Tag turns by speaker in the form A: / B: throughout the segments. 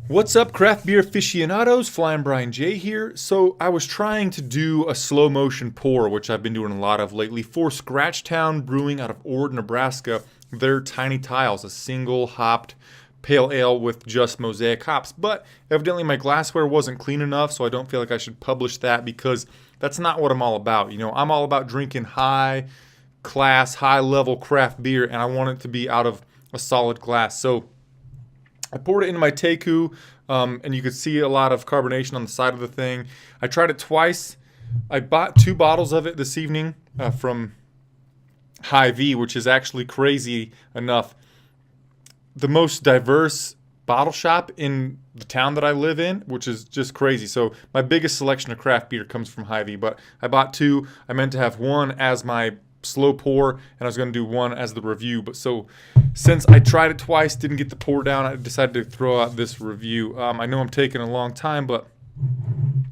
A: What's up, craft beer aficionados? Flying Brian J here. So I was trying to do a slow motion pour, which I've been doing a lot of lately, for Scratchtown Brewing out of Ord, Nebraska. Their Tiny Tiles, a single hopped pale ale with just mosaic hops. But evidently my glassware wasn't clean enough, so I don't feel like I should publish that because that's not what I'm all about. You know, I'm all about drinking high class, high level craft beer, and I want it to be out of a solid glass. So I poured it into my Teku, and you could see a lot of carbonation on the side of the thing. I tried it twice. I bought 2 bottles of it this evening from Hy-Vee, which is actually crazy enough the most diverse bottle shop in the town that I live in, which is just crazy. So my biggest selection of craft beer comes from Hy-Vee, but I bought 2. I meant to have 1 as my slow pour, and I was going to do 1 as the review. But so since I tried it twice, didn't get the pour down, I decided to throw out this review. I know I'm taking a long time, but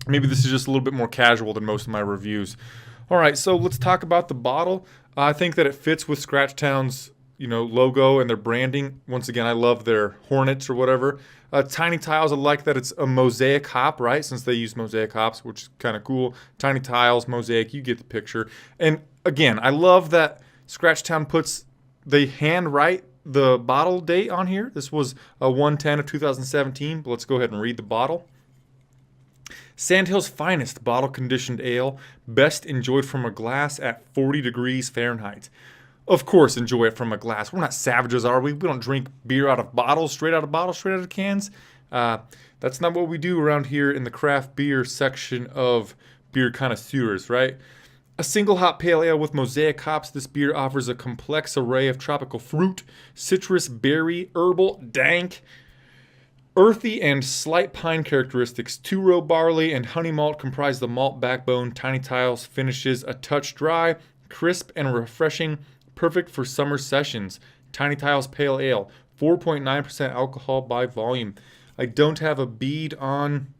A: maybe this is just a little bit more casual than most of my reviews. All right, so let's talk about the bottle. I think that it fits with Scratchtown's logo and their branding. Once again, I love their Hornets or whatever. Tiny Tiles, I like that it's a mosaic hop, right? Since they use mosaic hops, which is kind of cool. Tiny Tiles, mosaic, you get the picture. And again, I love that Scratchtown they hand write the bottle date on here. This was a 1/10 of 2017. But let's go ahead and read the bottle. Sandhill's finest bottle conditioned ale, best enjoyed from a glass at 40 degrees Fahrenheit. Of course, enjoy it from a glass. We're not savages, are we? We don't drink beer out of bottles, straight out of cans. That's not what we do around here in the craft beer section of beer connoisseurs, right? A single hop pale ale with mosaic hops, this beer offers a complex array of tropical fruit, citrus, berry, herbal, dank, earthy, and slight pine characteristics. 2-row barley and honey malt comprise the malt backbone. Tiny Tiles finishes a touch dry, crisp, and refreshing. Perfect for summer sessions. Tiny Tiles Pale Ale, 4.9% alcohol by volume. I don't have a bead on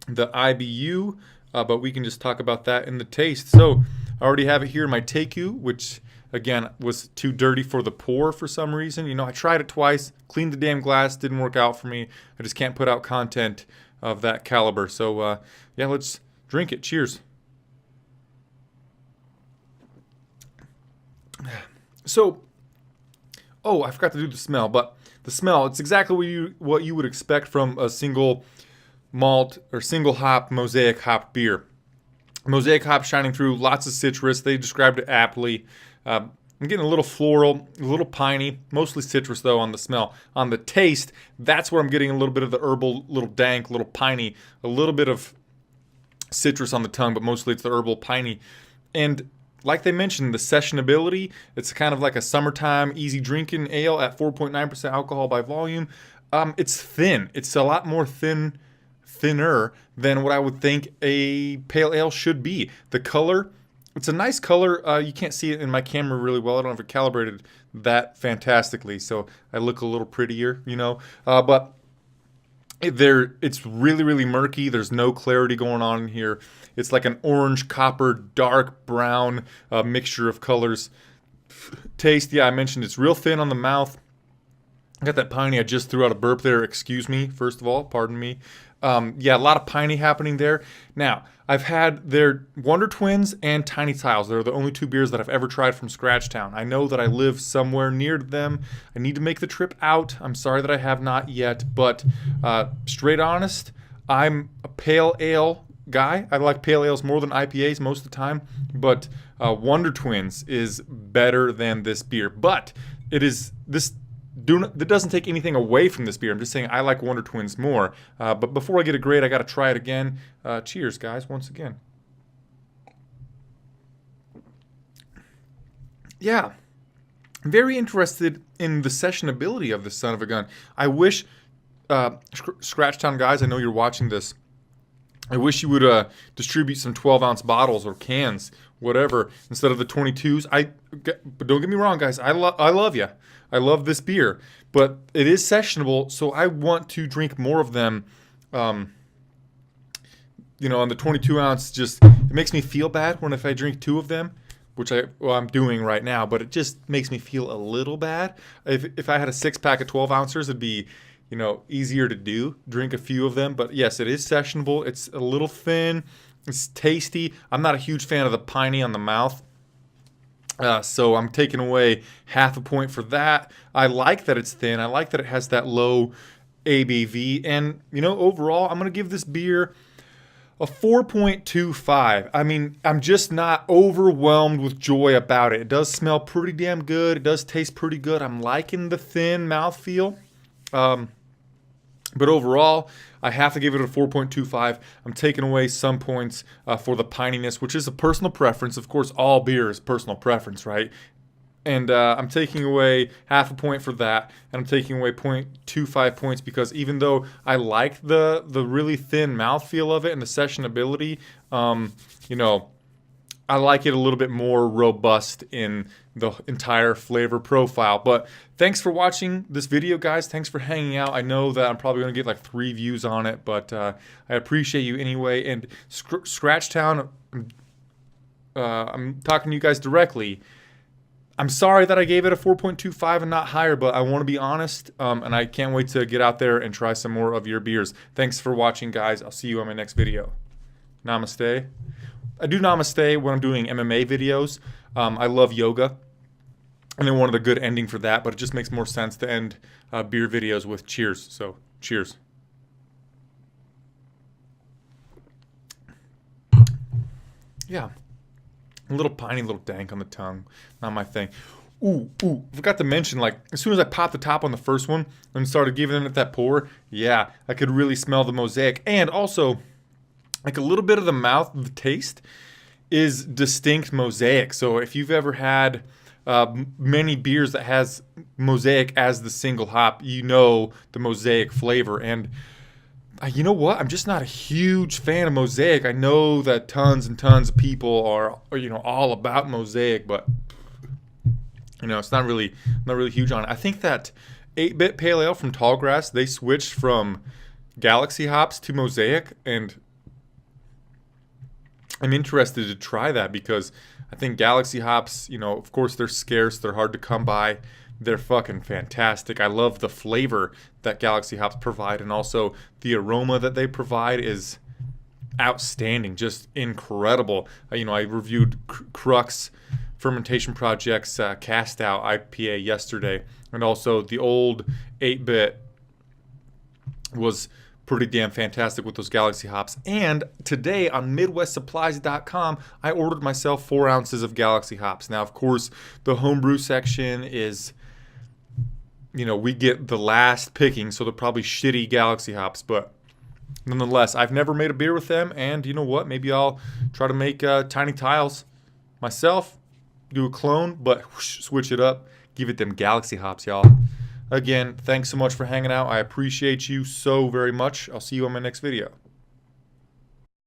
A: the IBU, but we can just talk about that in the taste. So I already have it here in my Teku, which again was too dirty for the pour for some reason. I tried it twice, cleaned the damn glass, didn't work out for me. I just can't put out content of that caliber. So yeah, let's drink it. Cheers. So, I forgot to do the smell, but the smell, it's exactly what you would expect from a single malt or single hop mosaic hop beer. Mosaic hop shining through, lots of citrus. They described it aptly. I'm getting a little floral, a little piney, mostly citrus though on the smell. On the taste, that's where I'm getting a little bit of the herbal, little dank, little piney, a little bit of citrus on the tongue, but mostly it's the herbal piney. And like they mentioned, the sessionability, it's kind of like a summertime easy drinking ale at 4.9% alcohol by volume. It's thin. It's a lot more thinner than what I would think a pale ale should be. The color, it's a nice color. You can't see it in my camera really well. I don't have it calibrated that fantastically, so I look a little prettier, but it's really, really murky. There's no clarity going on in here. It's like an orange, copper, dark brown mixture of colors. Taste, yeah, I mentioned it's real thin on the mouth. I got that piney. I just threw out a burp there. Excuse me, first of all. Pardon me. Yeah, a lot of piney happening there. Now, I've had their Wonder Twins and Tiny Tiles. They're the only 2 beers that I've ever tried from Scratchtown. I know that I live somewhere near them. I need to make the trip out. I'm sorry that I have not yet, but straight honest, I'm a pale ale guy. I like pale ales more than IPAs most of the time, but Wonder Twins is better than this beer. But that doesn't take anything away from this beer. I'm just saying I like Wonder Twins more. But before I get a grade, I got to try it again. Cheers, guys, once again. Yeah, very interested in the sessionability of this son of a gun. I wish, Scratchtown guys, I know you're watching this. I wish you would distribute some 12-ounce bottles or cans, whatever, instead of the 22s. But don't get me wrong, guys. I love you. I love this beer, but it is sessionable, so I want to drink more of them. On the 22-ounce, just it makes me feel bad if I drink 2 of them, which I'm doing right now. But it just makes me feel a little bad. If I had a 6-pack of 12 ounces, it'd be you know, easier to do. Drink a few of them, but yes, it is sessionable. It's a little thin. It's tasty. I'm not a huge fan of the piney on the mouth. So I'm taking away half a point for that. I like that it's thin. I like that it has that low ABV. And, you know, overall, I'm going to give this beer a 4.25. I mean, I'm just not overwhelmed with joy about it. It does smell pretty damn good. It does taste pretty good. I'm liking the thin mouthfeel. But overall, I have to give it a 4.25. I'm taking away some points for the pininess, which is a personal preference. Of course, all beer is personal preference, right? And I'm taking away half a point for that. And I'm taking away 0.25 points because even though I like the really thin mouthfeel of it and the sessionability, you know, I like it a little bit more robust in the entire flavor profile. But thanks for watching this video, guys. Thanks for hanging out. I know that I'm probably going to get like 3 views on it, but I appreciate you anyway. And Scratchtown, I'm talking to you guys directly. I'm sorry that I gave it a 4.25 and not higher, but I want to be honest, and I can't wait to get out there and try some more of your beers. Thanks for watching, guys. I'll see you on my next video. Namaste. I do namaste when I'm doing MMA videos. I love yoga, and I wanted a good ending for that, but it just makes more sense to end beer videos with cheers. So, cheers. Yeah. A little piney, little dank on the tongue. Not my thing. Ooh, forgot to mention, like, as soon as I popped the top on the first one and started giving it that pour, yeah, I could really smell the mosaic. And also, like a little bit of the mouth, the taste is distinct mosaic. So if you've ever had many beers that has mosaic as the single hop, you know the mosaic flavor. And you know what? I'm just not a huge fan of mosaic. I know that tons and tons of people are you know, all about mosaic, but you know, it's not really huge on it. I think that 8-Bit Pale Ale from Tallgrass, they switched from Galaxy hops to mosaic, and I'm interested to try that because I think Galaxy hops, you know, of course they're scarce, they're hard to come by. They're fucking fantastic. I love the flavor that Galaxy hops provide, and also the aroma that they provide is outstanding, just incredible. You know, I reviewed Crux Fermentation Project's Cast Out IPA yesterday, and also the old 8-Bit was pretty damn fantastic with those Galaxy hops. And today on MidwestSupplies.com, I ordered myself 4 ounces of Galaxy hops. Now, of course, the homebrew section is, you know, we get the last picking, so they're probably shitty Galaxy hops, but nonetheless, I've never made a beer with them, and you know what? Maybe I'll try to make Tiny Tiles myself, do a clone, but switch it up, give it them Galaxy hops, y'all. Again, thanks so much for hanging out. I appreciate you so very much. I'll see you on my next video.